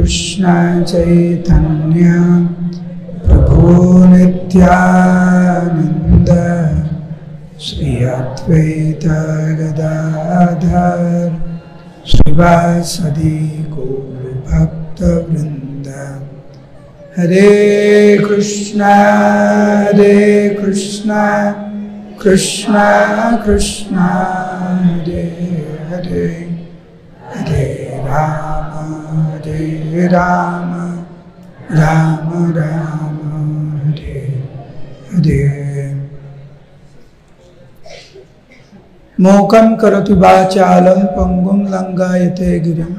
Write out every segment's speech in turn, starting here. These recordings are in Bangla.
कृष्ण चैतन्य प्रभु नित्यानंद श्री अद्वैत गदाधर श्रीवासदि गौर भक्त वृंद। हरे कृष्णा कृष्णा कृष्णा हरे हरे, हरे राम राम राम हरे हरे। मूकं करोति वाचालं पंगुं लंघयते गिरिं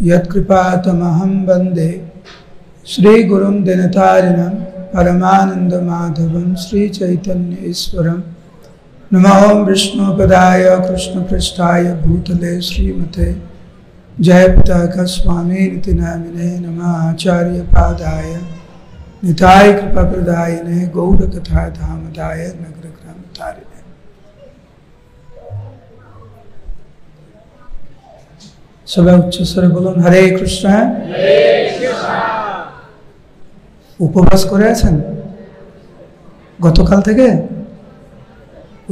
यत्कृपातमहं वन्दे श्रीगुरुं दिनतारिणं परमानन्दमाधवं श्रीचैतन्य ईश्वरं। नमो विष्णुपदाय कृष्णपृष्ठाय भूतले श्रीमते जयपताका स्वामिनिति नामिने। नमः आचार्यपादाय निताय कृपाप्रदायिने गौरकथाधामदाय नगरग्रामतारिणे। সবাই উচ্চস্বরে বলুন হরে কৃষ্ণ। উপবাস করে আছেন গতকাল থেকে?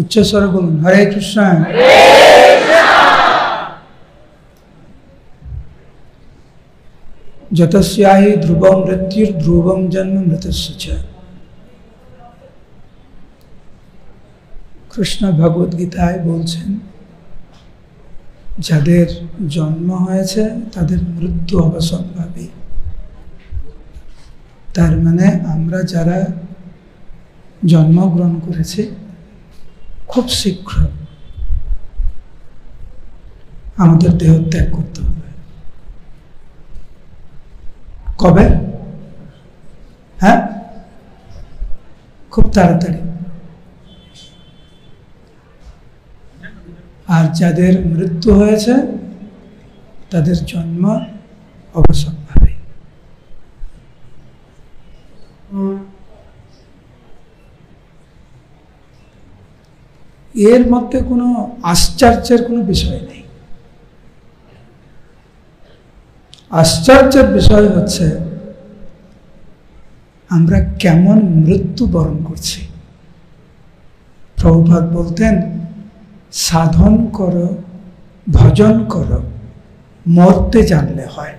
উচ্চস্বরে বলুন হরে কৃষ্ণ। যতস্যাহি ধ্রুবম মৃত্যুর ধ্রুবম জন্ম মৃতস্য চ। কৃষ্ণ ভগবদ গীতায় বলছেন যাদের জন্ম হয়েছে তাদের মৃত্যু অবশ্যম্ভাবী। তার মানে আমরা যারা জন্মগ্রহণ করেছি খুব শীঘ্র আমাদের দেহ ত্যাগ করতে হবে। কবে? হ্যাঁ, খুব তাড়াতাড়ি। আর যাদের মৃত্যু হয়েছে তাদের জন্ম অবশ্যম্ভাবী। এর মধ্যে কোনো আশ্চর্যের কোনো বিষয় নেই। আশ্চর্যের বিষয় হচ্ছে আমরা কেমন মৃত্যু বরণ করছি। প্রভুপাদ বলতেন সাধন করো ভজন করো মরতে জানলে হয়।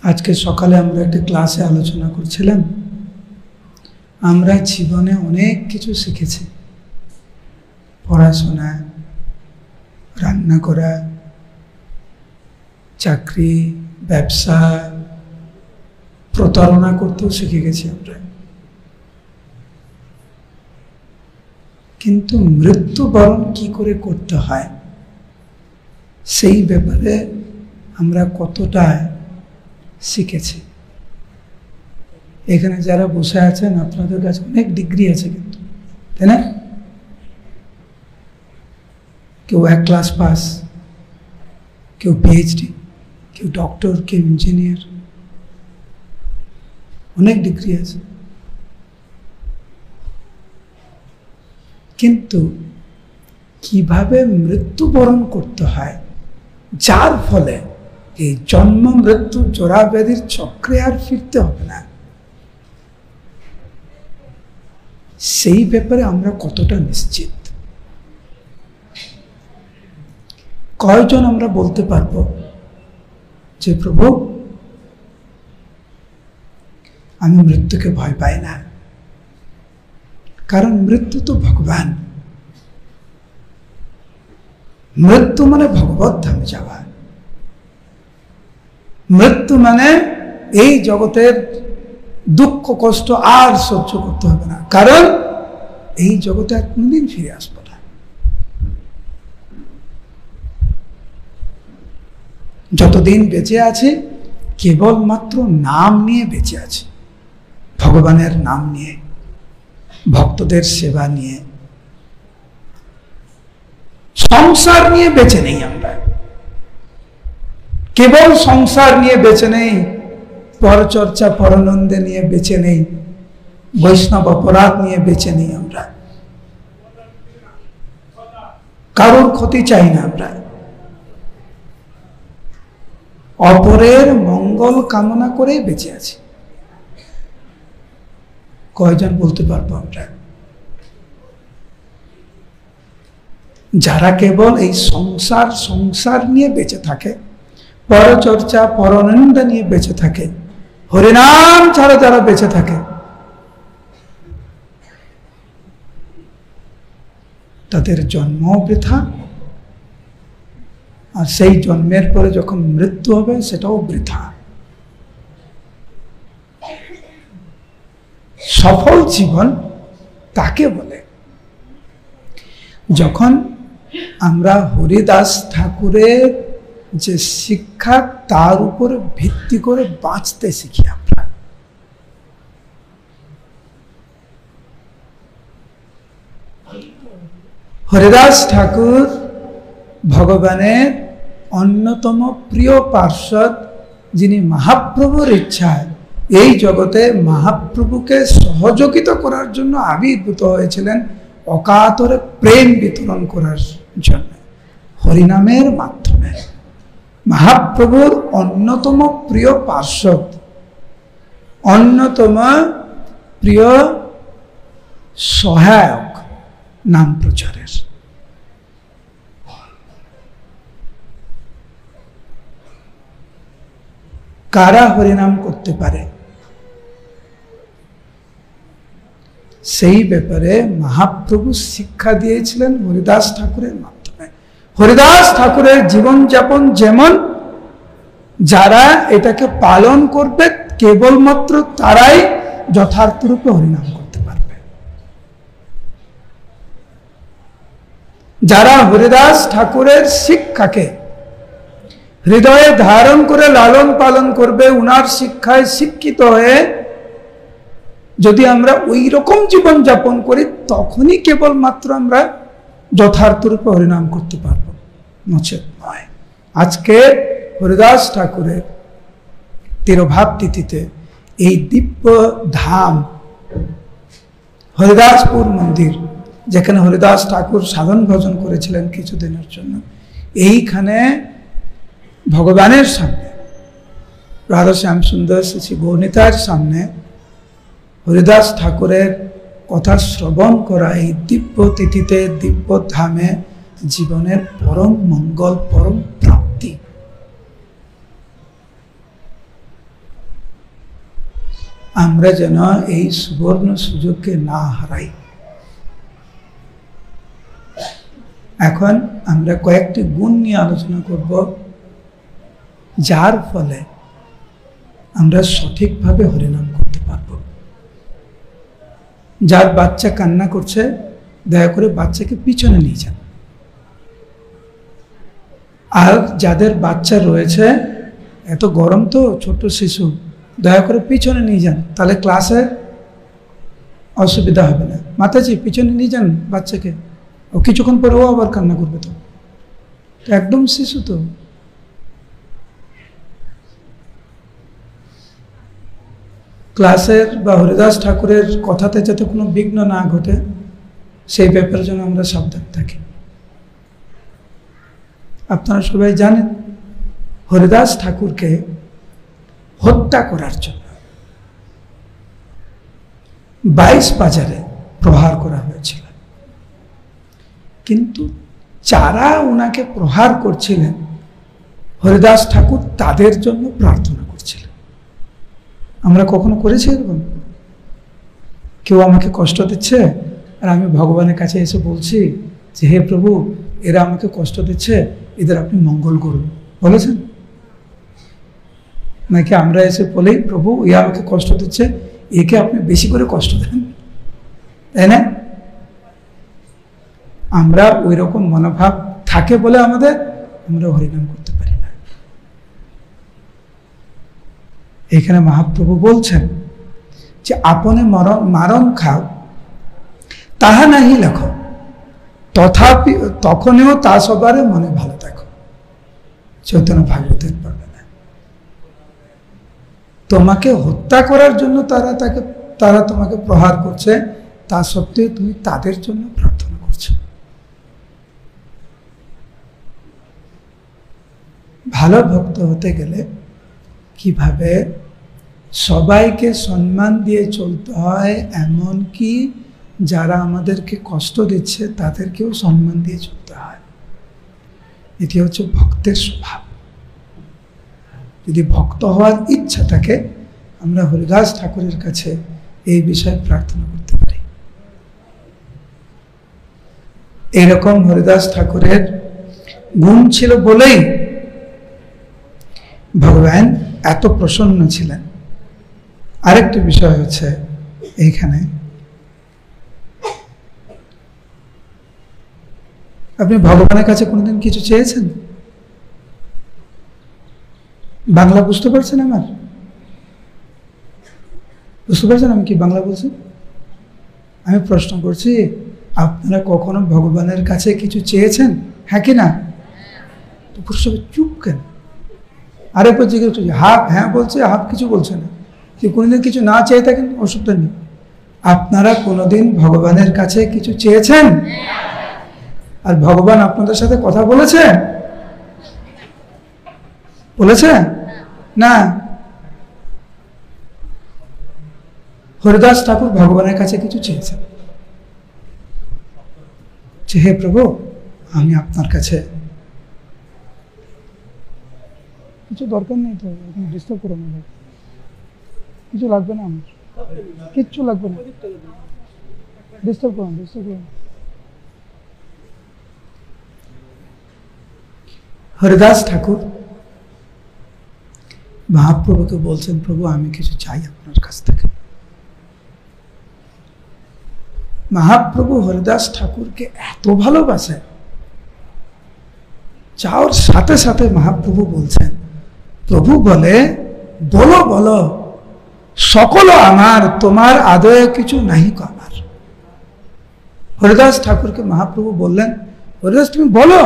আজকে সকালে আমরা একটা ক্লাসে আলোচনা করছিলাম আমরা জীবনে অনেক কিছু শিখেছি, পড়াশোনা, রান্না করা, চাকরি, ব্যবসা, প্রতারণা করতেও শিখে গেছি আমরা। কিন্তু মৃত্যুবরণ কি করে করতে হয় সেই ব্যাপারে আমরা কতটা শিখেছি। এখানে যারা বসে আছেন আপনাদের কাছে অনেক ডিগ্রি আছে কিন্তু, তাই না? কেউ 1 ক্লাস পাস, কেউ পিএইচডি, কেউ ডক্টর, কেউ ইঞ্জিনিয়ার, অনেক ডিগ্রি আছে। কিন্তু কিভাবে মৃত্যুবরণ করতে হয় যার ফলে এই জন্ম মৃত্যু জরা ব্যাধির চক্রে আর ফিরতে হবে না, সেই ব্যাপারে আমরা কতটা নিশ্চিত? কয়জন আমরা বলতে পারবো যে প্রভু আমি মৃত্যুকে ভয় পাই না? কারণ মৃত্যু তো ভগবান। মৃত্যু মানে ভগবত ধামে যাওয়া। মৃত্যু মানে এই জগতের দুঃখ কষ্ট আর সহ্য করতে হবে না, কারণ এই জগতে আর কোনদিন ফিরে আসবো না। যতদিন বেঁচে আছে কেবলমাত্র নাম নিয়ে বেঁচে আছে, ভগবানের নাম নিয়ে, ভক্তদের সেবা নিয়ে, সংসার নিয়ে বেঁচে নেই। আমরা কেবল সংসার নিয়ে বেঁচে নেই, পরচর্চা পরানন্দে নিয়ে বেঁচে নেই, বৈষ্ণব অপরাধ নিয়ে বেঁচে নেই। আমরা কারোর ক্ষতি চাই না। আমরা অপরের মঙ্গল কামনা করে বেঁচে আছি। কয়জন বলতে পারবো আমরা? যারা কেবল এই সংসার নিয়ে বেঁচে থাকে, পরচর্চা পরনিন্দা নিয়ে বেঁচে থাকে, হরিনাম ছাড়া যারা বেঁচে থাকে, তাদের জন্ম বৃথা, আর সেই জন্মের পরে যখন মৃত্যু হবে সেটাও বৃথা। সফল জীবন তাকে বলে যখন আমরা হরিদাস ঠাকুরের যে শিক্ষা তার উপরে ভিত্তি করে বাঁচতে শিখি। আমরা হরিদাস ঠাকুর ভগবানের অন্যতম প্রিয় পার্ষদ, যিনি মহাপ্রভুর ইচ্ছায় এই জগতে মহাপ্রভুকে সহযোগিতা করার জন্য আবির্ভূত হয়েছিলেন, অকাতরে প্রেম বিতরণ করার জন্য হরিনামের মাধ্যমে। মহাপ্রভুর অন্যতম প্রিয় পার্ষদ, অন্যতম প্রিয় সহায়ক নাম প্রচারের। কারা হরিনাম করতে পারে সেই ব্যাপারে মহাপ্রভু শিক্ষা দিয়েছিলেন হরিদাস ঠাকুরের মাধ্যমে। হরিদাস ঠাকুরের জীবনযাপন যেমন, যারা এটাকে পালন করবে কেবলমাত্র তারাই যথার্থ রূপে হরিনাম করতে পারবে। যারা হরিদাস ঠাকুরের শিক্ষাকে হৃদয়ে ধারণ করে লালন পালন করবে, উনার শিক্ষায় শিক্ষিত হয়ে যদি আমরা ওই রকম জীবন যাপন করি, তখনই কেবলমাত্র আমরা যথার্থ রূপে হরিনাম করতে পারবো, নচেত নয়। আজকে হরিদাস ঠাকুরের তিরোভাব তিথিতে এই দিব্য ধাম হরিদাসপুর মন্দির, যেখানে হরিদাস ঠাকুর সাধন ভজন করেছিলেন কিছুদিনের জন্য, এইখানে ভগবানের সামনে, রাধা শ্যাম সুন্দর শ্রী গৌরনিতার সামনে হরিদাস ঠাকুরের কথা শ্রবণ করা এই দিব্য তিথিতে, দিব্য ধামে জীবনের পরম মঙ্গল, পরম প্রাপ্তি। আমরা যেন এই সুবর্ণ সুযোগকে না হারাই। এখন আমরা কয়েকটি গুণ নিয়ে আলোচনা করব, যার ফলে আমরা সঠিকভাবে হরিনাম করতে পারব। যার বাচ্চা কান্না করছে, দয়া করে বাচ্চাকে পিছনে নিয়ে যান। আর যাদের বাচ্চা রয়েছে, এত গরম তো, ছোট শিশু, দয়া করে পিছনে নিয়ে যান, তাহলে ক্লাসে অসুবিধা হবে না। মাতাজি পিছনে নিয়ে যান বাচ্চাকে, ও কিছুক্ষণ পরে ও আবার কান্না করবে, তো একদম শিশু তো। ক্লাসের বা হরিদাস ঠাকুরের কথাতে যাতে কোনো বিঘ্ন না ঘটে, সেই ব্যাপারে যেন আমরা সাবধান থাকি। আপনারা সবাই জানেন, হরিদাস ঠাকুরকে হত্যা করার জন্য 22 বাজারে প্রহার করা হয়েছিল, কিন্তু যারা ওনাকে প্রহার করছিলেন, হরিদাস ঠাকুর তাদের জন্য প্রার্থনা করছিলেন। আমরা কখনো করেছি এরকম? কেউ আমাকে কষ্ট দিচ্ছে আর আমি ভগবানের কাছে এসে বলছি যে, হে প্রভু, এরা আমাকে কষ্ট দিচ্ছে, এদের আপনি মঙ্গল করুন, বলেছেন? নাকি আমরা এসে বলেই, প্রভু এ আমাকে কষ্ট দিচ্ছে, একে আপনি বেশি করে কষ্ট দেন, তাই না? আমরা ওই রকম মনোভাব থাকে বলে আমরা হরিনাম করতে পারি না। এখানে মহাপ্রভু বলছেন যে, আপনে মারণ খাও তাহা নাহি লেখো, তথাপি তখনও তা সবারে মনে ভালো দেখো। চৈতন্য ভাগবতের বর্ণনা। তোমাকে হত্যা করার জন্য তারা তোমাকে প্রহার করছে, তা সত্ত্বেও তুমি তাদের জন্য প্রার্থনা করছো। ভালো ভক্ত হতে গেলে কিভাবে সবাইকে সম্মান দিয়ে চলতে হয়, এমন কি যারা আমাদেরকে কষ্ট দিচ্ছে তাদেরকেও সম্মান দিয়ে চলতে হয়। এটি হচ্ছে ভক্তের স্বভাব। যদি ভক্ত হওয়ার ইচ্ছা থাকে, আমরা হরিদাস ঠাকুরের কাছে এই বিষয়ে প্রার্থনা করতে পারি। এরকম হরিদাস ঠাকুরের গুণ ছিল বলেই ভগবান এত প্রসন্ন ছিলেন। আরেকটি বিষয় হচ্ছে, এইখানে আপনি ভগবানের কাছে কোনোদিন কিছু চেয়েছেন? বাংলা বুঝতে পারছেন? আমার বুঝতে পারছেন আমি কি বাংলা বলছি? আমি প্রশ্ন করছি, আপনারা কখনো ভগবানের কাছে কিছু চেয়েছেন? হ্যাঁ কি না? তো সবাই চুপ কেন? আরেকবার জিজ্ঞেস করছি, হাফ হ্যাঁ বলছে, হাফ কিছু বলছে না। যে কোনোদিন কিছু না চেয়ে থাকেন, অসুবিধা নেই। আপনারা কোনোদিন ভগবানের কাছে কিছু চেয়েছেন? আর ভগবান আপনাদের সাথে কথা বলেছে? বলেছে না। হরিদাস ঠাকুর ভগবানের কাছে কিছু চেয়েছেন, যে হে প্রভু, আমি আপনার কাছে কিছু দরকার নেই, তো ডিস্টার্ব করো না, কিছু লাগবে না, আমার কিচ্ছু লাগবে না, ডিস্টার্ব করো না, ডিস্টার্ব করো না। হরিদাস ঠাকুর মহাপ্রভুকে বলছেন, প্রভু আমি কিছু চাই আপনার কাছ থেকে। মহাপ্রভু হরিদাস ঠাকুরকে এত ভালোবাসেন, চাওয়ার সাথে সাথে মহাপ্রভু বলছেন, প্রভু বলে, বলো বলো, সকল আমার, তোমার আদয়ে কিছু নাহি আমার। হরিদাস ঠাকুরকে মহাপ্রভু বললেন, হরিদাস তুমি বলো,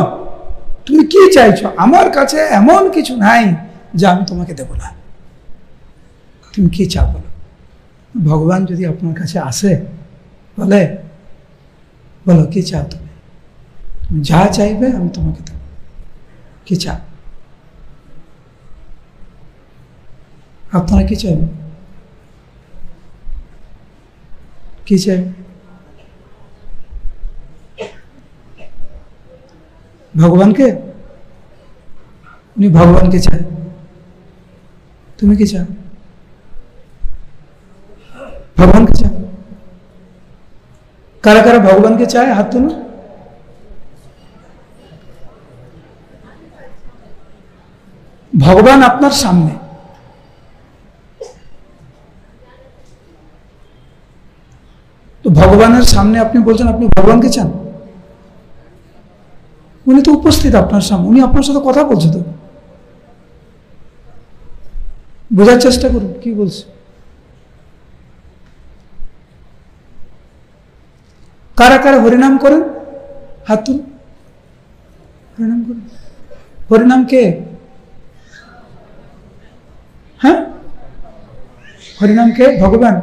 তুমি কি চাইছো? আমার কাছে এমন কিছু নাই যা আমি তোমাকে দেব না। তুমি কি চাও বলো। ভগবান যদি আপনার কাছে আসে, বলে বলো কি চাও তুমি, তুমি যা চাইবে আমি তোমাকে দেব। কি চাও? আপনারা কি চাইবেন? কি চাইবেন? ভগবানকে? উনি ভগবানকে চায়। তুমি কি চাও? ভগবানকে চাও। কারা কারা ভগবানকে চায়? হাত তুলো। ভগবান আপনার সামনে, তো ভগবানের সামনে আপনি বলছেন আপনি ভগবানকে চান? উনি তো উপস্থিত আপনার সামনে, উনি আপনার সাথে কথা বলছে। তো বোঝার চেষ্টা করুন কি বলছে। কারা কারা হরিনাম করেন? হাত তুলুন। হরিনাম করেন। হরিনাম কে? হ্যাঁ, হরিনাম কে? ভগবান।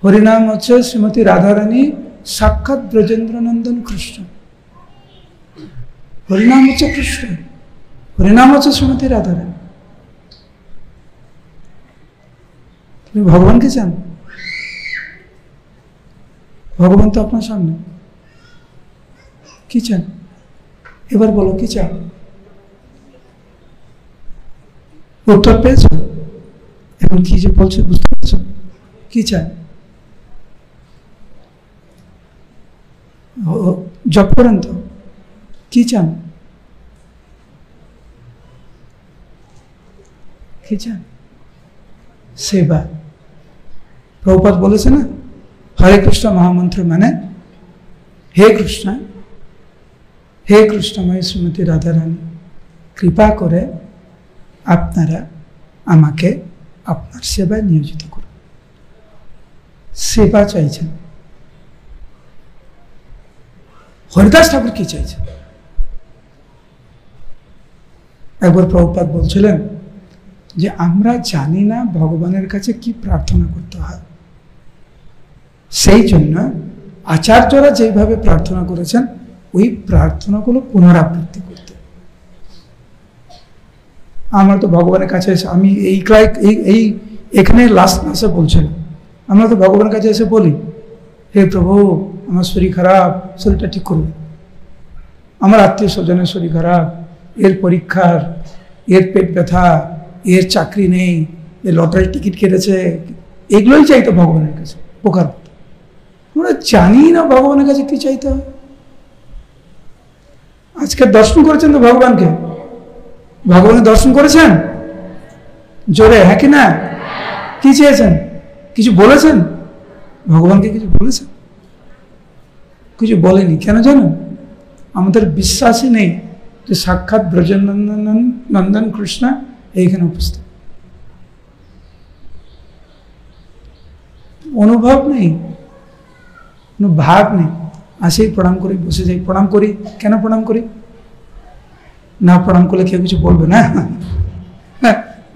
হরিনাম হচ্ছে শ্রীমতী রাধারানী সাক্ষাৎ ব্রজেন্দ্র নন্দন কৃষ্ণ। হরিনাম হচ্ছে কৃষ্ণ, হরিনাম হচ্ছে শ্রীমতী রাধারানী। তুমি ভগবানকে চান? ভগবান তো আপনার সামনে। কি চান? এবার বলো কি চাও? উত্তর পেয়েছ? এখন কি যে বলছে বুঝতে পারছ? কি চান? জপ করেন তো? কি চান? কি চান? সেবা। প্রভুপাদ বলেছে না, হরে কৃষ্ণ মহামন্ত্র মানে হে কৃষ্ণ, হে কৃষ্ণময় শ্রীমতী রাধারানী, কৃপা করে আপনারা আমাকে আপনার সেবায় নিয়োজিত করুন। সেবা চাইছেন। হরিদাস ঠাকুর কি চাইছেন? একবার প্রভুপাদ বলছিলেন যে আমরা জানি না ভগবানের কাছে কি প্রার্থনা করতে হয়, সেই জন্য আচার্যরা যেভাবে প্রার্থনা করেছেন ওই প্রার্থনাগুলো পুনরাবৃত্তি করতে। আমরা তো ভগবানের কাছে এসে, আমি এই এখানে লাস্ট ক্লাসে বলছিলাম, আমরা তো ভগবানের কাছে এসে বলি, হে প্রভু আমার শরীর খারাপ, শরীরটা ঠিক করুন, আমার আত্মীয় স্বজনের শরীর খারাপ, এর পরীক্ষার, এর পেট ব্যথা, এর চাকরি নেই, এর লটারির টিকিট কেটেছে, এগুলোই চাইতো ভগবানের কাছে পোকার। আমরা জানি না ভগবানের কাছে কি চাইতে হয়। আজকে দর্শন করেছেন তো ভগবানকে, ভগবানের দর্শন করেছেন জোরে, হ্যাঁ কি না? কি চেয়েছেন? কিছু বলেছেন ভগবানকে? কিছু বলেছেন? কিছু বলেনি। কেন জানেন? আমাদের বিশ্বাসই নেই যে সাক্ষাৎ ব্রজনন্দন নন্দন কৃষ্ণ এইখানে উপস্থিত। অনুভব নেই, কোনো ভাব নেই। আসেই প্রণাম করি, বসে যাই, প্রণাম করি। কেন প্রণাম করি? না প্রণাম করলে কেউ কিছু বলবে না।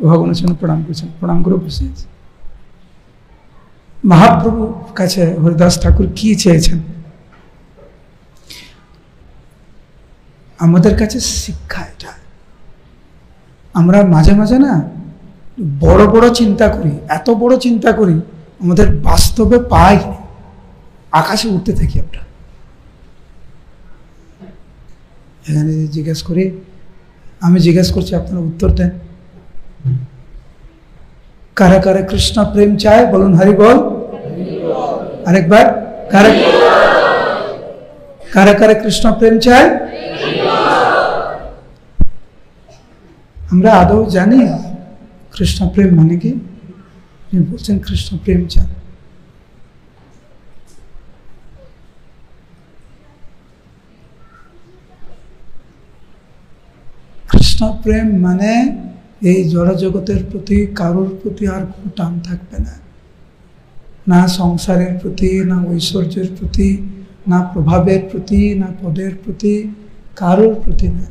ভগবানের জন্য প্রণাম করছেন, প্রণাম করে বসে আছে। মহাপ্রভুর কাছে হরিদাস ঠাকুর কি চেয়েছেন? আমাদের কাছে শিক্ষা এটা। আমরা মাঝে মাঝে না বড় বড় চিন্তা করি, এত বড় চিন্তা করি, আমাদের বাস্তবে পাই, আকাশে উঠতে থাকি আমরা। এখানে জিজ্ঞেস করি, আমি জিজ্ঞেস করছি, আপনারা উত্তর দেন। কারা কারা কৃষ্ণ প্রেম চায় বলুন হরি বল। আরেকবার, কারা কারা কৃষ্ণ প্রেম চায়? আমরা আদৌ জানি কৃষ্ণ প্রেম মানে কি? বলছেন কৃষ্ণ প্রেম চায়। কৃষ্ণ প্রেম মানে এই জড়জগতের প্রতি কারোর প্রতি আর কোনো টান থাকবে না, না সংসারের প্রতি, না ঐশ্বর্যের প্রতি, না প্রভাবের প্রতি, না পদের প্রতি, কারোর প্রতি না,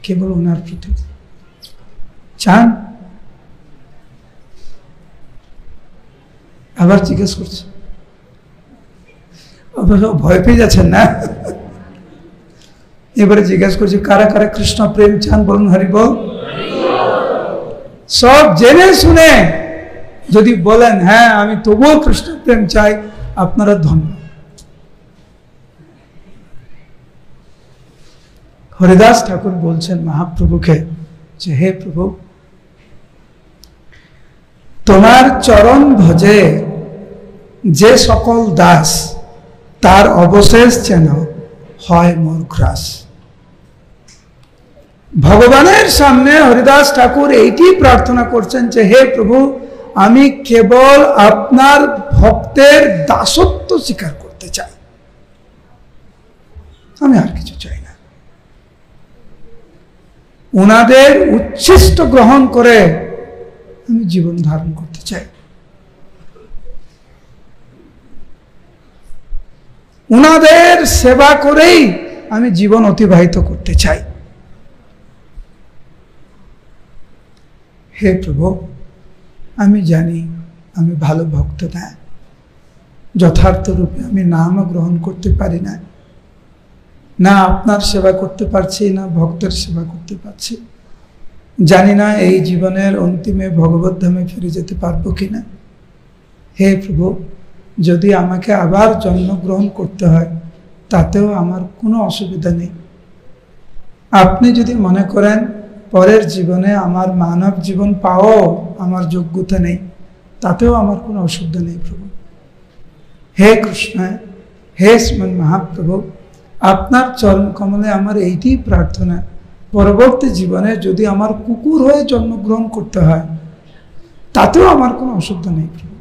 কেবল ওনার প্রতি। চান? আবার জিজ্ঞেস করছে, ভয় পেয়ে যাচ্ছেন না? এবারে জিজ্ঞেস করছি, কারা কারা কৃষ্ণ প্রেম চান বলুন হরি বল। সব জেনে শুনে যদি বলেন হ্যাঁ আমি তবুও কৃষ্ণ প্রেম চাই, আপনারা ধন্য। হরিদাস ঠাকুর বলছেন মহাপ্রভুকে যে হে প্রভু, তোমার চরণ ভজে যে সকল দাস, তার অবশেষ যেন হয় মোর গ্রাস। ভগবানের সামনে হরিদাস ঠাকুর এইটি প্রার্থনা করছেন যে হে প্রভু, আমি কেবল আপনার ভক্তের দাসত্ব স্বীকার করতে চাই, আমি আর কিছু চাই না। ওনাদের উচ্ছিষ্ট গ্রহণ করে আমি জীবন ধারণ করতে চাই। ওনাদের সেবা করেই আমি জীবন অতিবাহিত করতে চাই। হে প্রভু, আমি জানি আমি ভালো ভক্ত না, যথার্থ রূপে আমি নাম গ্রহণ করতে পারি না, না আপনার সেবা করতে পারছি, না ভক্তের সেবা করতে পারছি। জানি না এই জীবনের অন্তিমে ভগবত ধামে ফিরে যেতে পারবো কিনা। হে প্রভু, যদি আমাকে আবার জন্মগ্রহণ করতে হয় তাতেও আমার কোনো অসুবিধা নেই। আপনি যদি মনে করেন পরের জীবনে আমার মানব জীবন পাও আমার যোগ্যতা নেই, তাতেও আমার কোনো অসুবিধা নেই প্রভু। হে কৃষ্ণ, হে শ্রীমন মহাপ্রভু, আপনার চরণ কমলে আমার এইটি প্রার্থনা, পরবর্তী জীবনে যদি আমার কুকুর হয়ে জন্মগ্রহণ করতে হয় তাতেও আমার কোনো অসুবিধা নেই প্রভু।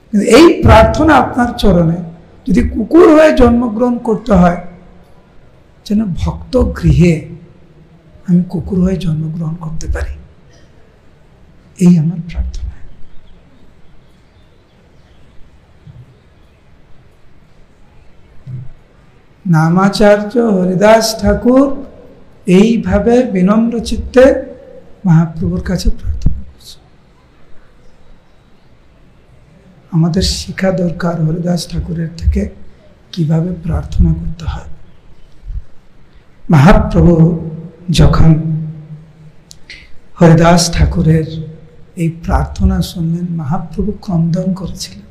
কিন্তু এই প্রার্থনা আপনার চরণে, যদি কুকুর হয়ে জন্মগ্রহণ করতে হয় যেন ভক্ত গৃহে আমি কুকুর হয়ে জন্মগ্রহণ করতে পারি, এই আমার প্রার্থনা। নামাচার্য হরিদাস ঠাকুর এইভাবে বিনম্র চিত্তে মহাপ্রভুর কাছে প্রার্থনা করছে। আমাদের শিক্ষা দরকার হরিদাস ঠাকুরের থেকে কিভাবে প্রার্থনা করতে হয়। মহাপ্রভু যখন হরিদাস ঠাকুরের এই প্রার্থনা শুনলেন, মহাপ্রভু ক্রন্দন করেছিলেন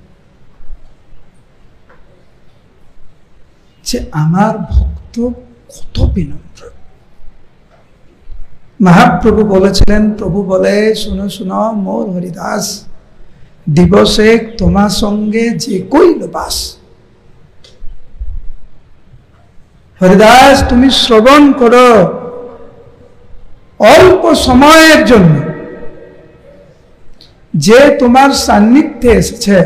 যে আমার ভক্ত কত বিনম্র। মহাপ্রভু বলেছিলেন, প্রভু বলে, শুনো শুনো মোর হরিদাস, দিবসে তোমার সঙ্গে যে কইল বাস। হরিদাস তুমি শ্রবণ করো, অল্প সময়ের জন্য যে তোমার সান্নিধ্যে এসেছে,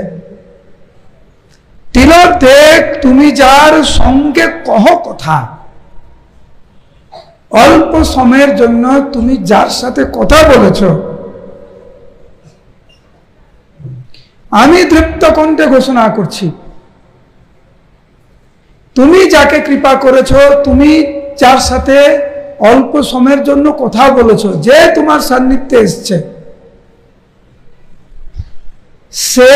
তিলক দেখ তুমি যার সঙ্গে কহ কথা, অল্প সময়ের জন্য তুমি যার সাথে কথা বলেছ, আমি তৃপ্ত কণ্ঠে ঘোষণা করছি, তুমি যাকে কৃপা করেছ, তুমি যার সাথে অল্প সময়ের জন্য কথা বলেছ, যে তোমার সান্নিধ্যে এসছে, সে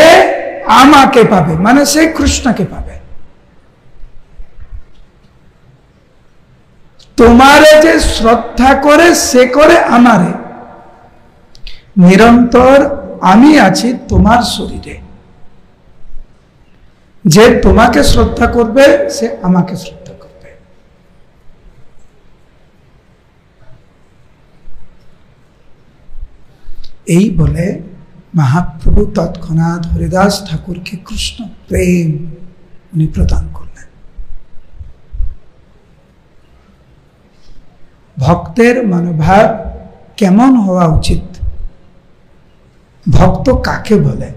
আমাকে পাবে, মানে সে কৃষ্ণকে পাবে। তোমারে যে শ্রদ্ধা করে সে করে আমারে, নিরন্তর আমি আছি তোমার শরীরে। যে তোমাকে শ্রদ্ধা করবে সে আমাকে শ্রদ্ধা করবে। এই বলে মহাপ্রভু তৎক্ষণাৎ হরিদাস ঠাকুরকে কৃষ্ণ প্রেম উনি প্রদান করলেন। ভক্তের মনোভাব কেমন হওয়া উচিত? ভক্ত কাকে বলে?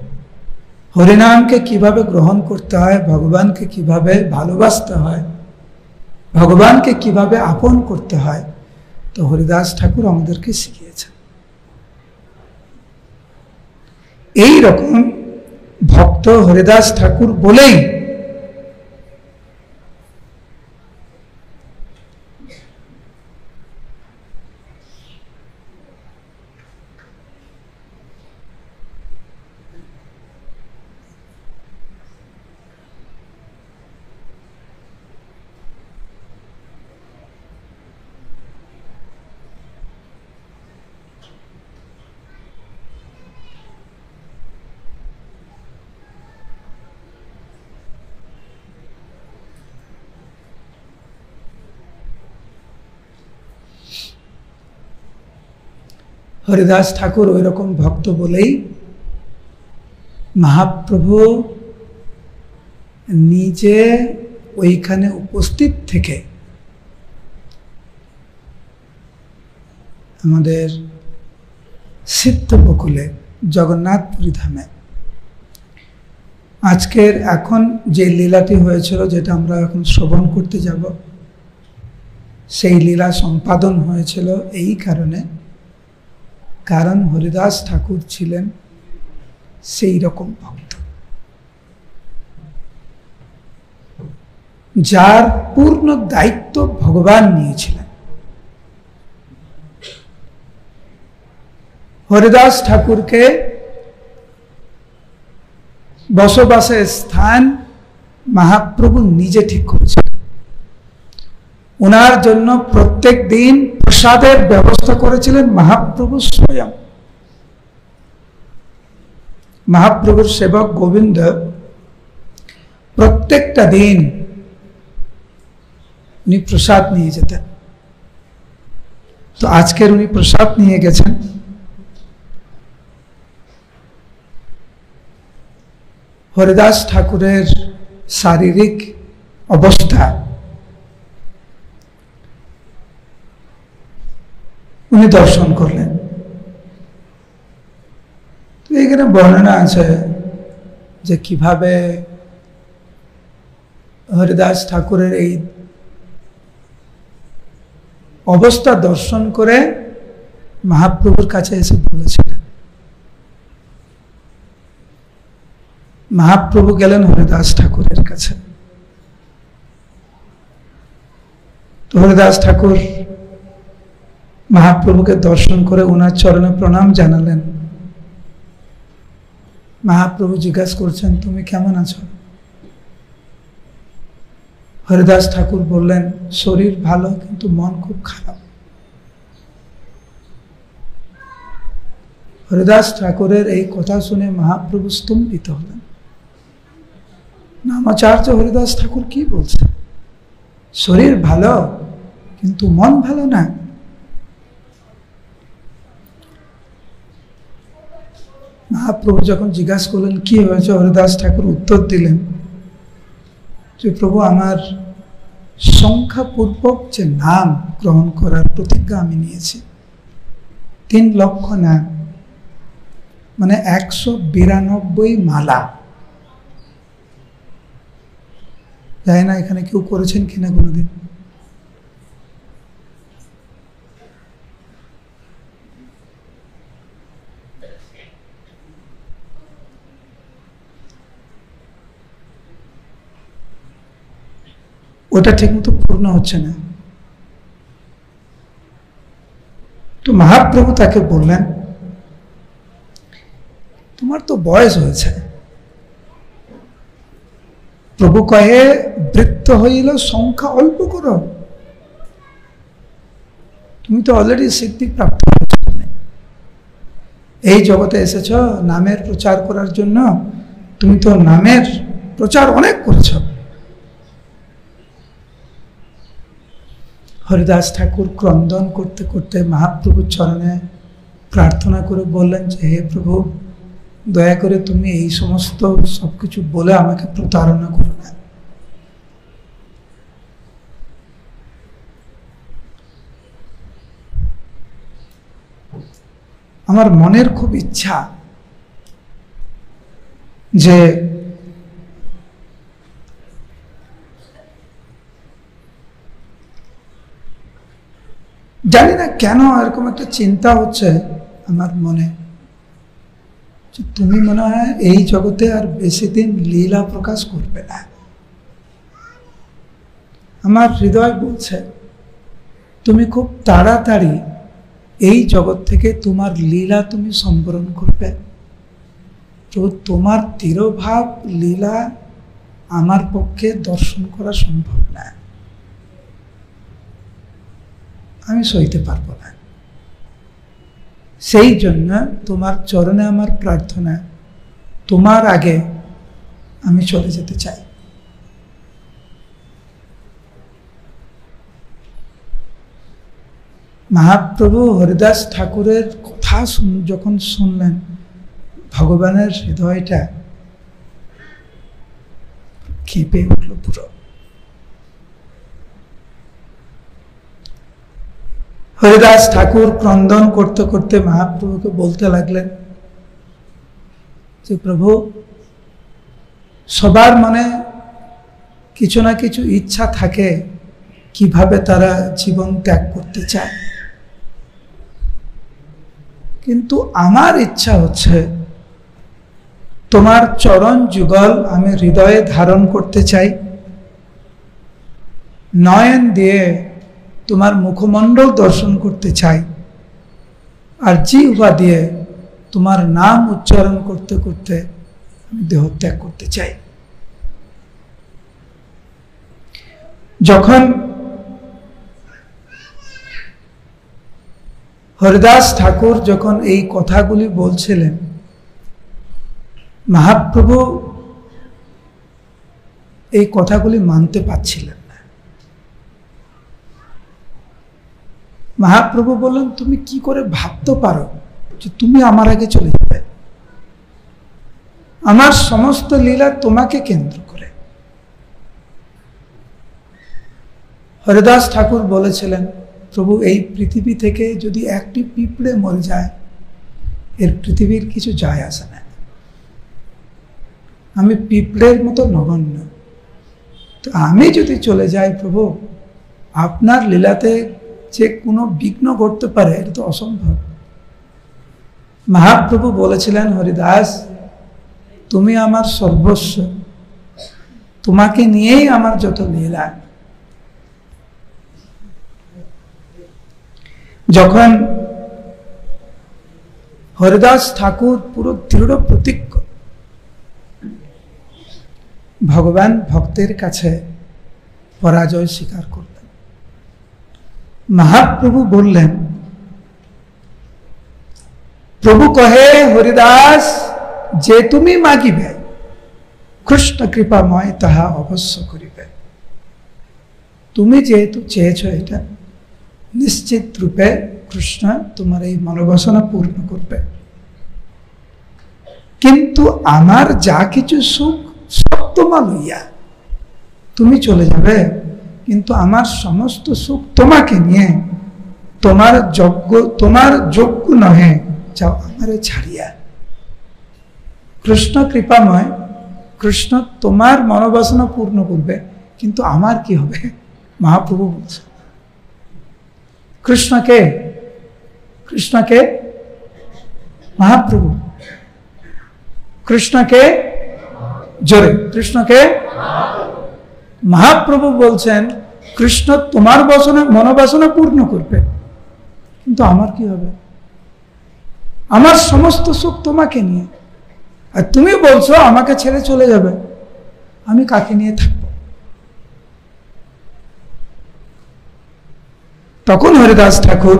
হরিনামকে কিভাবে গ্রহণ করতে হয়, ভগবানকে কিভাবে ভালোবাসতে হয়, ভগবানকে কিভাবে আপন করতে হয়, তো হরিদাস ঠাকুর আমাদেরকে শিখিয়েছেন। এই রকম ভক্ত হরিদাস ঠাকুর বলেই হরিদাস ঠাকুর ওই রকম ভক্ত বলেই মহাপ্রভু নিজে ওইখানে উপস্থিত থেকে আমাদের সিদ্ধবকুলে জগন্নাথপুরী ধামে আজকের এখন যে লীলাটি হয়েছিল, যেটা আমরা এখন শ্রবণ করতে যাব, সেই লীলা সম্পাদন হয়েছিল এই কারণে, কারণ হরিদাস ঠাকুর ছিলেন সেই রকম ভক্ত যার পূর্ণ দায়িত্ব ভগবান নিয়েছিলেন। হরিদাস ঠাকুরকে বসবাসের স্থান মহাপ্রভু নিজে ঠিক করেছিলেন। ওনার জন্য প্রত্যেক দিন প্রসাদের ব্যবস্থা করেছিলেন মহাপ্রভু স্বয়ং। মহাপ্রভুর সেবক গোবিন্দ প্রত্যেকটা দিন উনি প্রসাদ নিয়ে যেতেন। তো আজকের উনি প্রসাদ নিয়ে গেছেন। হরিদাস ঠাকুরের শারীরিক অবস্থা উনি দর্শন করলেন। তো এখানে বর্ণনা আছে যে কিভাবে হরিদাস ঠাকুরের এই অবস্থা দর্শন করে মহাপ্রভুর কাছে এসে বলেছিলেন। মহাপ্রভু গেলেন হরিদাস ঠাকুরের কাছে। তো হরিদাস ঠাকুর মহাপ্রভুকে দর্শন করে ওনার চরণে প্রণাম জানালেন। মহাপ্রভু জিজ্ঞাসা করছেন, তুমি কেমন আছো? হরিদাস ঠাকুর বললেন, শরীর ভালো কিন্তু মন খুব খারাপ। হরিদাস ঠাকুরের এই কথা শুনে মহাপ্রভু স্তম্ভিত হলেন। নামাচার্য হরিদাস ঠাকুর কি বলছে? শরীর ভালো কিন্তু মন ভালো না। মহাপ্রভু যখন জিজ্ঞাসা করলেন কি হয়েছে, হরিদাস ঠাকুর উত্তর দিলেন যে প্রভু, আমার সংখ্যাপূর্বক যে নাম গ্রহণ করার প্রতিজ্ঞা আমি নিয়েছি, 3 লক্ষ নাম, মানে 192 মালা। জানি না এখানে কেউ করেছেন কিনা কোনোদিন। ওটা ঠিক মতো পূর্ণ হচ্ছে না। তো মহাপ্রভু তাকে বললেন, তোমার তো বয়স হয়েছে। প্রভু কহে, বৃত্ত হইল সংখ্যা অল্প করো। তুমি তো অলরেডি সিদ্ধি প্রাপ্ত হয়েছ, এই জগতে এসেছ নামের প্রচার করার জন্য। তুমি তো নামের প্রচার অনেক করেছ। হরিদাস ঠাকুর ক্রন্দন করতে করতে মহাপ্রভুর চরণে প্রার্থনা করে বললেন যে, হে প্রভু, দয়া করে তুমি এই সমস্ত সবকিছু বলে আমাকে প্রতারণা করো না। আমার মনের খুব ইচ্ছা যে জানি না কেন এরকম একটা চিন্তা হচ্ছে আমার মনে, যে তুমি মনে হয় এই জগতে আর বেশি দিন লীলা প্রকাশ করবে না। আমার হৃদয় বলছে তুমি খুব তাড়াতাড়ি এই জগৎ থেকে তোমার লীলা তুমি সম্বরণ করবে। তো তোমার তিরোভাব লীলা আমার পক্ষে দর্শন করা সম্ভব না, আমি সইতে পারবো না। সেই জন্য তোমার চরণে আমার প্রার্থনা, তোমার আগে আমি চলে যেতে চাই। মহাপ্রভু হরিদাস ঠাকুরের কথা যখন শুনলেন, ভগবানের হৃদয়টা কেঁপে উঠল পুরো। হরিদাস ঠাকুর ক্রন্দন করতে করতে মহাপ্রভুকে বলতে লাগলেন যে, প্রভু, সবার মনে কিছু না কিছু ইচ্ছা থাকে কিভাবে তারা জীবন ত্যাগ করতে চায়, কিন্তু আমার ইচ্ছা হচ্ছে তোমার চরণ যুগল আমি হৃদয়ে ধারণ করতে চাই, নয়ন দিয়ে তোমার মুখমণ্ডল দর্শন করতে চাই, আর জিহ্বা দিয়ে তোমার নাম উচ্চারণ করতে করতে আমি দেহত্যাগ করতে চাই। যখন হরিদাস ঠাকুর যখন এই কথাগুলি বলছিলেন, মহাপ্রভু এই কথাগুলি মানতে পারছিলেন না। মহাপ্রভু বললেন, তুমি কি করে ভাবতে পারো যে তুমি আমার আগে চলে যাবে? আমার সমস্ত লীলা তোমাকে কেন্দ্র করে। হরিদাস ঠাকুর বলেছিলেন, প্রভু, এই পৃথিবী থেকে যদি একটি পিঁপড়ে মরে যায়, এর পৃথিবীর কিছু যায় আসে না। আমি পিঁপড়ের মতো নগণ্য, তো আমি যদি চলে যাই প্রভু, আপনার লীলাতে যে কোনো বিঘ্ন ঘটতে পারে, এটা তো অসম্ভব। মহাপ্রভু বলেছিলেন, হরিদাস, তুমি আমার সর্বস্ব, তোমাকে নিয়েই আমার যত লীলা। যখন হরিদাস ঠাকুর পুরো দৃঢ় প্রতিজ্ঞ, ভগবান ভক্তের কাছে পরাজয় স্বীকার করলেন। মহাপ্রভু বললেন, প্রভু কহে হরিদাস যে তুমি মাগিবে কৃষ্ণ কৃপাময় তাহা অবশ্য করিবে। তুমি যেহেতু চেয়েছ এটা, নিশ্চিত রূপে কৃষ্ণ তোমার এই মনোবাসনা পূর্ণ করবে। কিন্তু আমার যা কিছু সুখ সব তোমার লইয়া তুমি চলে যাবে, কিন্তু আমার সমস্ত সুখ তোমাকে নিয়ে তোমার যোগ্য নহে, যাও আমারে ছাড়িয়া। কৃষ্ণ কৃপাময়, কৃষ্ণ তোমার মনোবাসনা পূর্ণ করবে, কিন্তু আমার কি হবে? মহাপ্রভু বলছে কৃষ্ণকে, কৃষ্ণকে মহাপ্রভু, কৃষ্ণকে জোরে, কৃষ্ণকে মহাপ্রভু বলছেন কৃষ্ণ তোমার মনোবাসনা পূর্ণ করবে, কিন্তু আমার কি হবে? আমার সমস্ত সুখ তোমাকে নিয়ে, আর তুমি বলছো আমাকে ছেড়ে চলে যাবে, আমি কাকে নিয়ে থাকবো? তখন হরিদাস ঠাকুর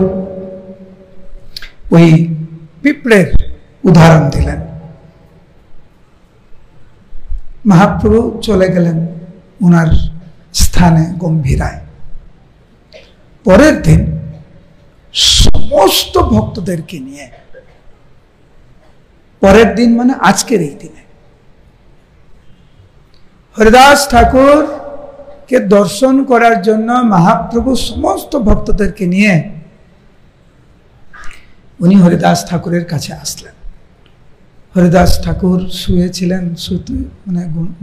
ওই পিঁপড়ের উদাহরণ দিলেন। মহাপ্রভু চলে গেলেন ওনার স্থানে গম্ভীরায়। পরের দিন সমস্ত ভক্তদেরকে নিয়ে, পরের দিন মানে আজকের এই দিনে, হরিদাস ঠাকুর কে দর্শন করার জন্য মহাপ্রভু সমস্ত ভক্তদেরকে নিয়ে উনি হরিদাস ঠাকুরের কাছে আসলেন। হরিদাস ঠাকুর শুয়েছিলেন,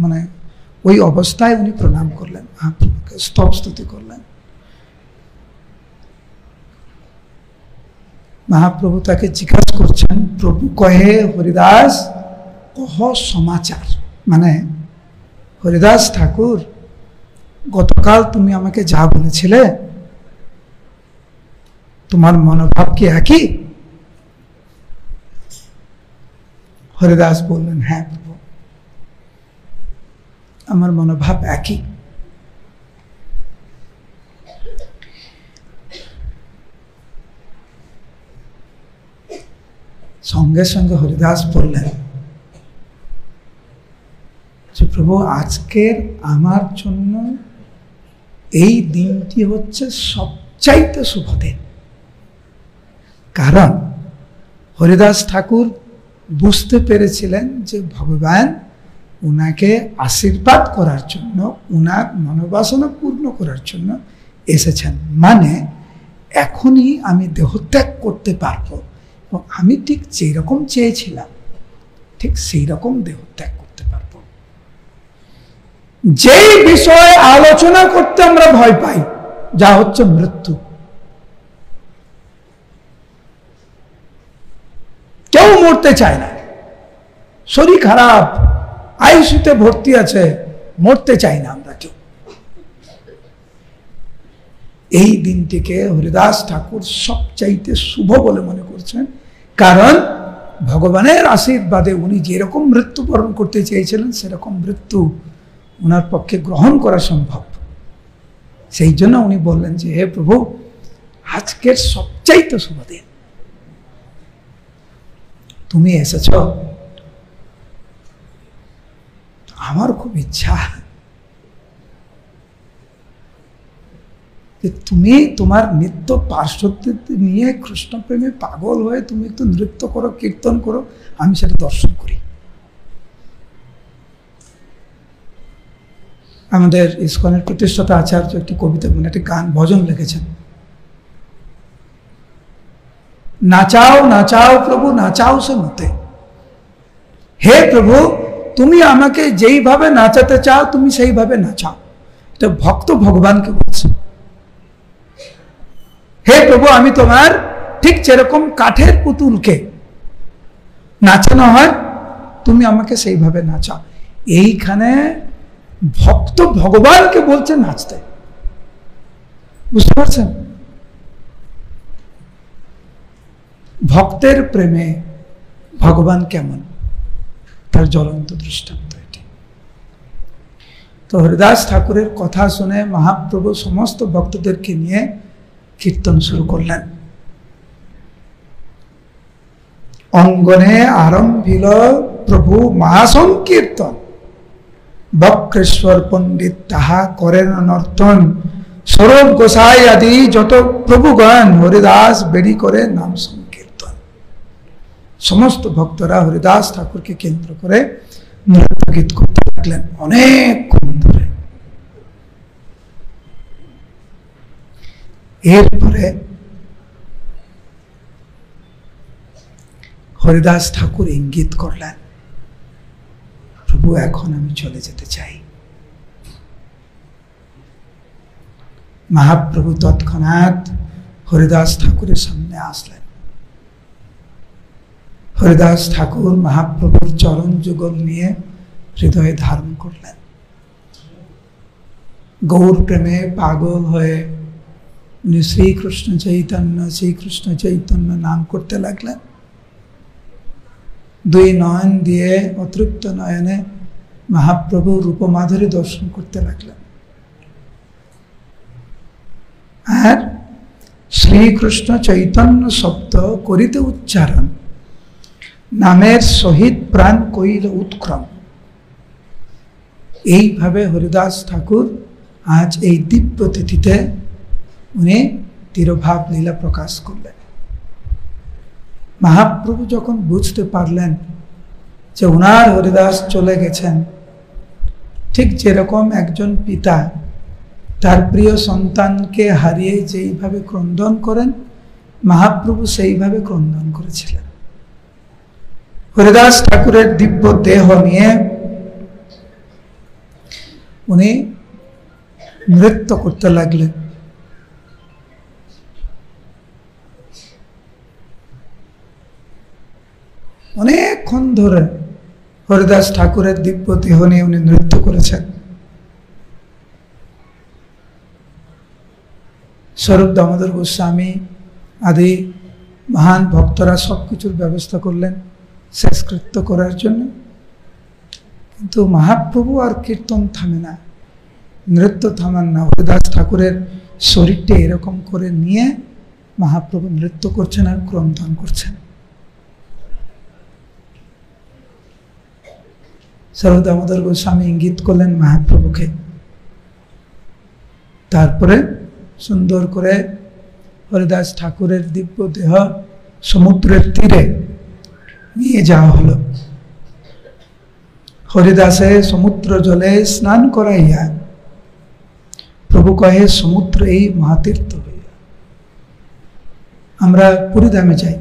মানে ওই অবস্থায় উনি প্রণাম করলেন, মহাপ্রভুকে স্তবস্তুতি করলেন। মহাপ্রভু তাকে জিজ্ঞাসা করছেন, প্রভু কহে হরিদাস কহ সমাচার, মানে হরিদাস ঠাকুর গতকাল তুমি আমাকে যা বলেছিলে তোমার মনোভাব কি একই? হরিদাস বললেন, হ্যাঁ প্রভু, আমার মনোভাব একই। সঙ্গে সঙ্গে হরিদাস বললেন যে প্রভু, আজকের আমার জন্য এই দিনটি হচ্ছে সবচাইতে শুভ দিন। কারণ হরিদাস ঠাকুর বুঝতে পেরেছিলেন যে ভগবান উনাকে আশীর্বাদ করার জন্য, উনার মনোবাসনা পূর্ণ করার জন্য এসেছেন। মানে এখনই আমি দেহত্যাগ করতে পারবো, এবং আমি ঠিক যেই রকম চেয়েছিলাম ঠিক সেই রকম দেহত্যাগ করতে পারবো। যেই বিষয়ে আলোচনা করতে আমরা ভয় পাই, যা হচ্ছে মৃত্যু, কেউ মরতে চায় না, শরীর খারাপ, আইসিইউতে ভর্তি আছে, মরতে চাই না আমরা কেউ। এই দিনটিকে হরিদাস ঠাকুর সবচাইতে শুভ বলে মনে করছেন, কারণ ভগবানের আশীর্বাদে উনি যেরকম মৃত্যুবরণ করতে চেয়েছিলেন সেরকম মৃত্যু ওনার পক্ষে গ্রহণ করা সম্ভব। সেই জন্য উনি বললেন যে হে প্রভু, আজকের সবচাইতে শুভ দিন, তুমি এসেছ। আমার খুব ইচ্ছা যে তুমি তোমার নিত্য পার্শ্বদের নিয়ে কৃষ্ণ প্রেমে পাগল হয়ে তুমি একটু নৃত্য করো, কীর্তন করো, আমি সেটা দর্শন করি। আমাদের ইসকনের প্রতিষ্ঠাতা আচার্য একটি কবিতা, মানে একটি গান ভজন লিখেছেন, নাচাও নাচাও প্রভু নাচাও সে মতে। হে প্রভু, তুমি আমাকে যেইভাবে নাচাতে চাও তুমি সেইভাবে নাচাও। এটা ভক্ত ভগবানকে বলছে, হে প্রভু, আমি তোমার ঠিক যেরকম কাঠের পুতুলকে নাচানো হয় তুমি আমাকে সেইভাবে নাচাও। এইখানে ভক্ত ভগবানকে বলছে নাচতে, বুঝতে পারছেন? ভক্তের প্রেমে ভগবান কেমন, তার জ্বলন্ত দৃষ্টান্ত এটি। তো হরিদাস ঠাকুরের কথা শুনে মহাপ্রভু সমস্ত ভক্তদেরকে নিয়ে কীর্তন শুরু করলেন। অঙ্গনে আরম্ভিল প্রভু মহাসংকীর্তন, বক্রেশ্বর পণ্ডিত তাহা করেন নর্তন, সৌরভ গোসাই আদি যত প্রভুগণ হরিদাস বেড়ি করে নাম সংকীর্তন। সমস্ত ভক্তরা হরিদাস ঠাকুরকে কেন্দ্র করে নৃত্য গীত করতে লাগলেন অনেকক্ষণ ধরে। এরপরে হরিদাস ঠাকুর ইঙ্গিত করলেন, প্রভু এখন আমি চলে যেতে চাই। মহাপ্রভু তৎক্ষণাৎ হরিদাস ঠাকুরের সামনে আসলেন। হরিদাস ঠাকুর মহাপ্রভুর চরণ যুগল নিয়ে হৃদয়ে ধারণ করলেন। গৌর প্রেমে পাগল হয়ে উনি শ্রীকৃষ্ণ চৈতন্য নাম করতে লাগলেন। দুই নয়ন দিয়ে অতৃপ্ত নয়নে মহাপ্রভু রূপমাধুরী দর্শন করতে লাগলেন। আর শ্রীকৃষ্ণ চৈতন্য শব্দ করিতে উচ্চারণ, নামের সহিত প্রাণ কইল উৎক্রম। এইভাবে হরিদাস ঠাকুর আজ এই দিব্য তিথিতে উনি তিরোভাব লীলা প্রকাশ করলেন। মহাপ্রভু যখন বুঝতে পারলেন যে ওনার হরিদাস চলে গেছেন, ঠিক যেরকম একজন পিতা তার প্রিয় সন্তানকে হারিয়ে যেইভাবে ক্রন্দন করেন, মহাপ্রভু সেইভাবে ক্রন্দন করেছিলেন। হরিদাস ঠাকুরের দিব্য দেহ নিয়ে উনি নৃত্য করতে লাগলেন। অনেকক্ষণ ধরে হরিদাস ঠাকুরের দিব্য দেহ নিয়ে উনি নৃত্য করেছেন। স্বরূপ দামোদর গোস্বামী আদি মহান ভক্তরা সবকিছুর ব্যবস্থা করলেন শেষকৃত্য করার জন্য, কিন্তু মহাপ্রভু আর কীর্তন থামে না, নৃত্য থামান না। হরিদাস ঠাকুরের শরীরটা এরকম করে নিয়ে মহাপ্রভু নৃত্য করছেন আর ক্রন্দন করছেন। স্বরূপ দামোদর গোস্বামী ইঙ্গিত করলেন মহাপ্রভুকে। তারপরে সুন্দর করে হরিদাস ঠাকুরের দিব্য দেহ সমুদ্রের তীরে নিয়ে যাওয়া হলো। হরিদাসে সমুদ্র জলে স্নান করাইয়া প্রভু কহে সমুদ্র এই মহাতীর্থ হইয়া। আমরা পুরীধামে যাই,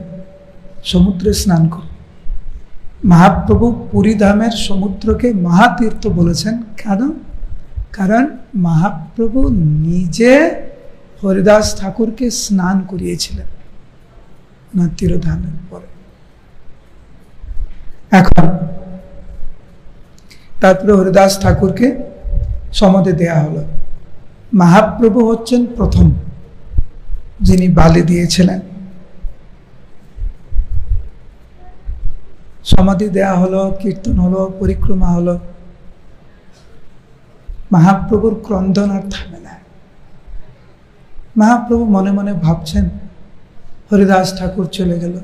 সমুদ্রে স্নান করি। মহাপ্রভু পুরীধামের সমুদ্রকে মহাতীর্থ বলেছেন কেন? কারণ মহাপ্রভু নিজে হরিদাস ঠাকুরকে স্নান করিয়েছিলেন না তিরোধানের পরে। এখন তারপরে হরিদাস ঠাকুরকে সমাধি দেয়া হলো। মহাপ্রভু হচ্ছেন প্রথম যিনি বালি দিয়েছিলেন। সমাধি দেয়া হলো, কীর্তন হলো, পরিক্রমা হলো। মহাপ্রভুর ক্রন্দন আর থামে না। মহাপ্রভু মনে মনে ভাবছেন, হরিদাস ঠাকুর চলে গেল,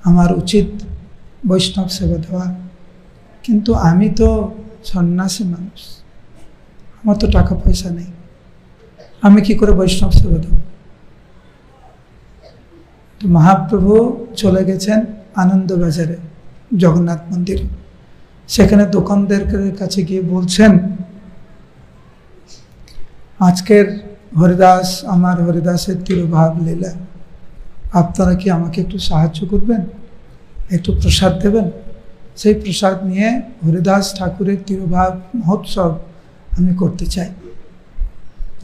আমার উচিত বৈষ্ণব সেবা দেওয়া, কিন্তু আমি তো সন্ন্যাসী মানুষ, আমার তো টাকা পয়সা নেই, আমি কি করে বৈষ্ণব সেবা দেব? তো মহাপ্রভু চলে গেছেন আনন্দবাজারে জগন্নাথ মন্দিরে। সেখানে দোকানদারের কাছে গিয়ে বলছেন, আজকের হরিদাস আমার হরিদাসের তিরোভাব লীলা, আপনারা কি আমাকে একটু সাহায্য করবেন, একটু প্রসাদ দেবেন? সেই প্রসাদ নিয়ে হরিদাস ঠাকুরের তিরোভাব মহোৎসব আমি করতে চাই।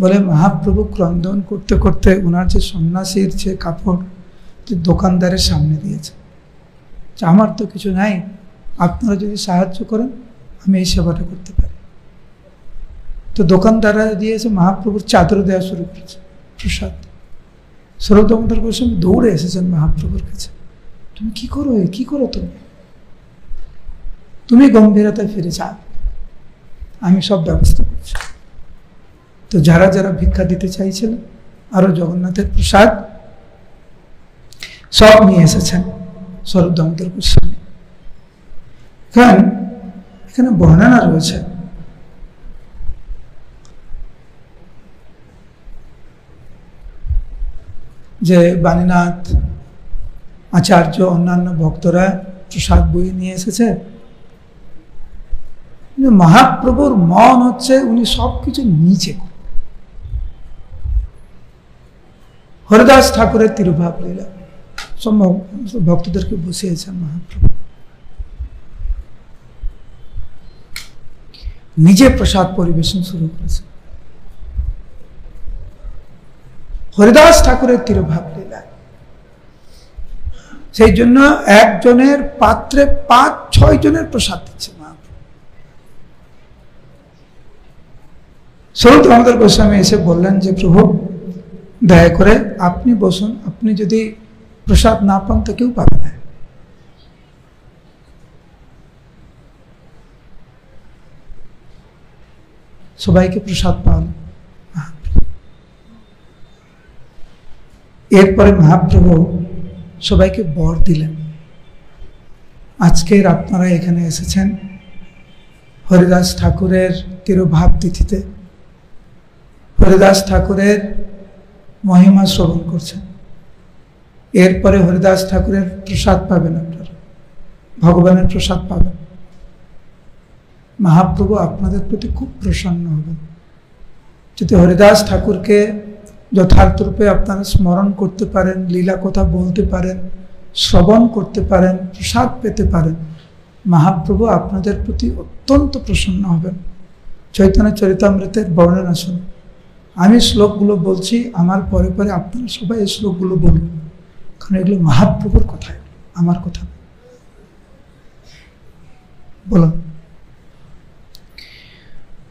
বলে মহাপ্রভু ক্রন্দন করতে করতে ওনার যে সন্ন্যাসীর যে কাপড় যে দোকানদারের সামনে দিয়েছে, আমার তো কিছু নাই, আপনারা যদি সাহায্য করেন আমি এই সেবাটা করতে পারি। তো দোকানদাররা দিয়েছে, মহাপ্রভুর চাদর দেওয়া শুরু করেছে প্রসাদ। স্বরূপ দামোদর গোস্বামী দৌড়ে এসেছেন মহাপ্রভুর কাছে, তুমি কি করো, কি করো তুমি গম্ভীরতায় ফিরে যাও, আমি সব ব্যবস্থা করছি। তো যারা যারা ভিক্ষা দিতে চাইছিলেন আরো জগন্নাথের প্রসাদ সব নিয়ে এসেছেন। স্বরূপ দামোদর গোস্বামী। এখানে বর্ণনা রয়েছে যে বাণীনাথ আচার্য অন্যান্য ভক্তরা প্রসাদ বই নিয়ে এসেছে। মহাপ্রভুর মন হচ্ছে উনি সবকিছু নিচে। হরিদাস ঠাকুরের তিরুভাব লীলা সব ভক্তদেরকে বসিয়েছেন মহাপ্রভু, নিজে প্রসাদ পরিবেশন শুরু করেছে। হরিদাস ঠাকুরের তিরুভাব লীলা, সেই জন্য একজনের পাত্রে 5-6 জনের প্রসাদ দিচ্ছে মহাপ্রভু। স্বরূপ দামোদর গোস্বামী এসে বললেন যে প্রভু দয়া করে আপনি বসুন, আপনি যদি প্রসাদ না পান তো কেউ পাবে না। সবাইকে প্রসাদ পান। এরপরে মহাপ্রভু সবাইকে বর দিলেন, আজকের আপনারা এখানে এসেছেন হরিদাস ঠাকুরের তিরুভাব তিথিতে, হরিদাস ঠাকুরের মহিমা শ্রবণ করছেন। এরপরে হরিদাস ঠাকুরের প্রসাদ পাবেন, আপনারা ভগবানের প্রসাদ পাবেন। মহাপ্রভু আপনাদের প্রতি খুব প্রসন্ন হবেন যদি হরিদাস ঠাকুরকে যথার্থ রূপে আপনারা স্মরণ করতে পারেন, লীলা কথা বলতে পারেন, শ্রবণ করতে পারেন, প্রসাদ পেতে পারেন। মহাপ্রভু আপনাদের প্রতি অত্যন্ত প্রসন্ন হবেন। চৈতন্য চরিতামৃতের বর্ণনা শুনুন। আমি শ্লোকগুলো বলছি, আমার পরে পরে আপনারা সবাই এই শ্লোকগুলো বলুন, কারণ এগুলো মহাপ্রভুর কথা, আমার কথা। বলুন।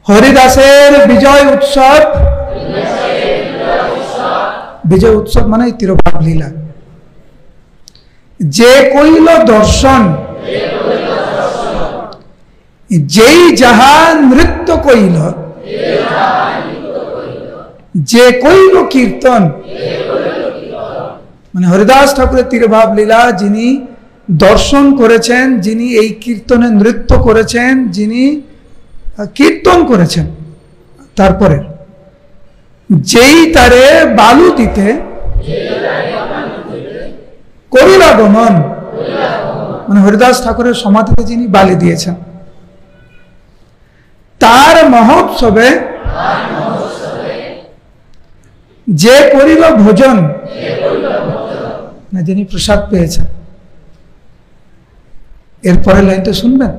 হরিদাসের বিজয় উৎসব, বিজয় উৎসব মানে তিরুভাব লীলা। যে কইল দর্শন, যেই যাহা নৃত্য কইল, যে কইল কীর্তন, মানে হরিদাস ঠাকুরের তিরুভাব লীলা যিনি দর্শন করেছেন, যিনি এই কীর্তনে নৃত্য করেছেন, যিনি কীর্তন করেছেন, তারপরে যেই তারে বালু দিতে করিলাগমন, মানে হরিদাস ঠাকুরের সমাধিতে যিনি বালি দিয়েছেন, তার মহোৎসবে যে করিল ভোজন, না যিনি প্রসাদ পেয়েছেন। এরপরে লাইনটা শুনবেন,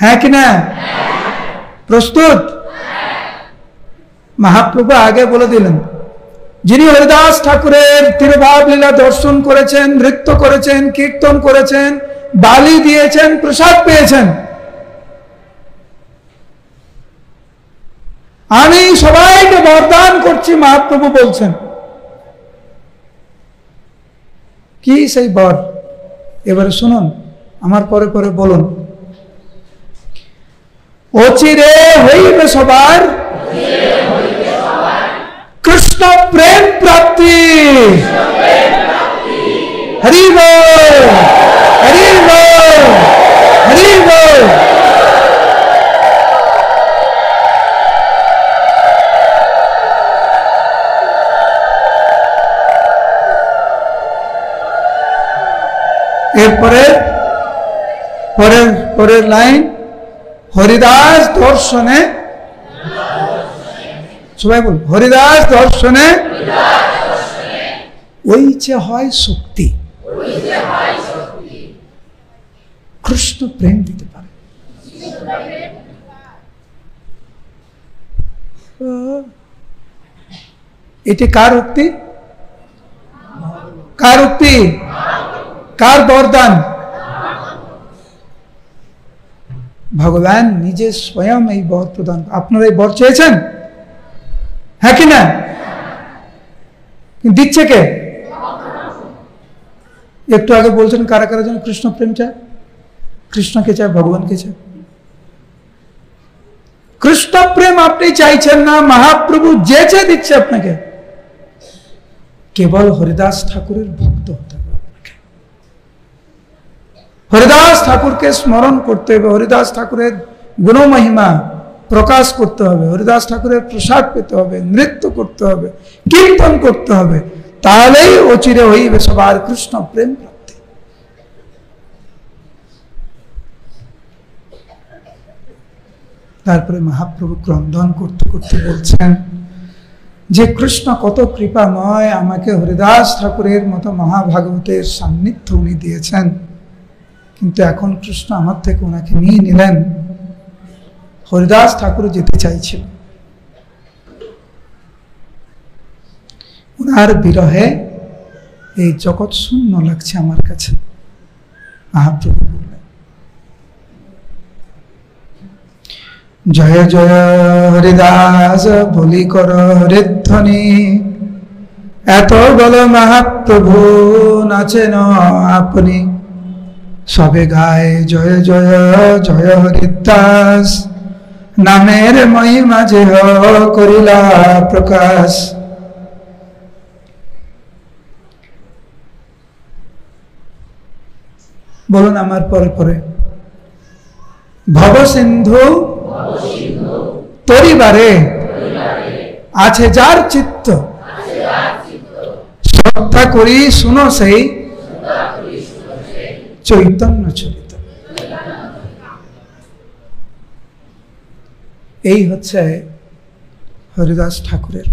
হ্যাঁ কি না? প্রস্তুত? মহাপ্রভু আগে বলে দিলেন, যিনি হরিদাস ঠাকুরের তিরুভাব লীলা দর্শন করেছেন, নৃত্য করেছেন, কীর্তন করেছেন, বালি দিয়েছেন, প্রসাদ পেয়েছেন, আমি সবাইকে বরদান করছি, মহাপ্রভু বলছেন। কি সেই বর? এবারে শুনুন, আমার পরে পরে বলুন। অচিরে হইবে সবার কৃষ্ণ প্রেম প্রাপ্তি। হরি বল, হরি বল, হরি বল। এরপরে পরের লাইন, হরিদাস দর্শনে, সবাই বল, হরিদাস দর্শনে ওই যে হয় শক্তি, কৃষ্ণ প্রেম দিতে পারে। এটি কার উক্তি? কার উক্তি? কার বরদান? ভগবান নিজে স্বয়ং এই বর প্রদান। আপনারা এই বর চেয়েছেন, হ্যাঁ কি না? দিচ্ছে কে? একটু আগে বলছেন কারা কারা যেন কৃষ্ণ প্রেম চায়, কৃষ্ণকে চায়, ভগবানকে চায়। কৃষ্ণ প্রেম আপনি চাইছেন না, মহাপ্রভু যে চেয়ে দিচ্ছে আপনাকে। কেবল হরিদাস ঠাকুরের ভক্ত হতে হবে আপনাকে। হরিদাস ঠাকুরকে স্মরণ করতে হবে, হরিদাস ঠাকুরের গুণমহিমা প্রকাশ করতে হবে, হরিদাস ঠাকুরের প্রসাদ পেতে হবে, নৃত্য করতে হবে, কীর্তন করতে হবে, তাহলেই অচিরে হইবে সবার কৃষ্ণ প্রেম প্রাপ্তি। তারপরে মহাপ্রভু ক্রন্দন করতে করতে বলছেন যে কৃষ্ণ কত কৃপাময়, আমাকে হরিদাস ঠাকুরের মতো মহাভাগবতের সান্নিধ্য উনি দিয়েছেন, কিন্তু এখন কৃষ্ণ আমার থেকে ওনাকে নিয়ে নিলেন। হরিদাস ঠাকুর যেতে চাইছিল, উনার বিরহে এই জগৎ শূন্য লাগছে আমার কাছে। মহাপ্রভু বললেন, জয় জয় হরিদাস বলি কর হরিধ্বনি, এত বল মহাপ্রভু নাচেন আপনি, সবে গায় জয় জয় জয় হরিদাস, নামের মহিমা যে করিলা প্রকাশ। বলুন আমার পরে পরে, ভব সিন্ধু তরিবারে আছে যার চিত্ত, শ্রদ্ধা করি শুনো সেই চৈতন্য চরিত। এই হচ্ছে হরিদাস ঠাকুরের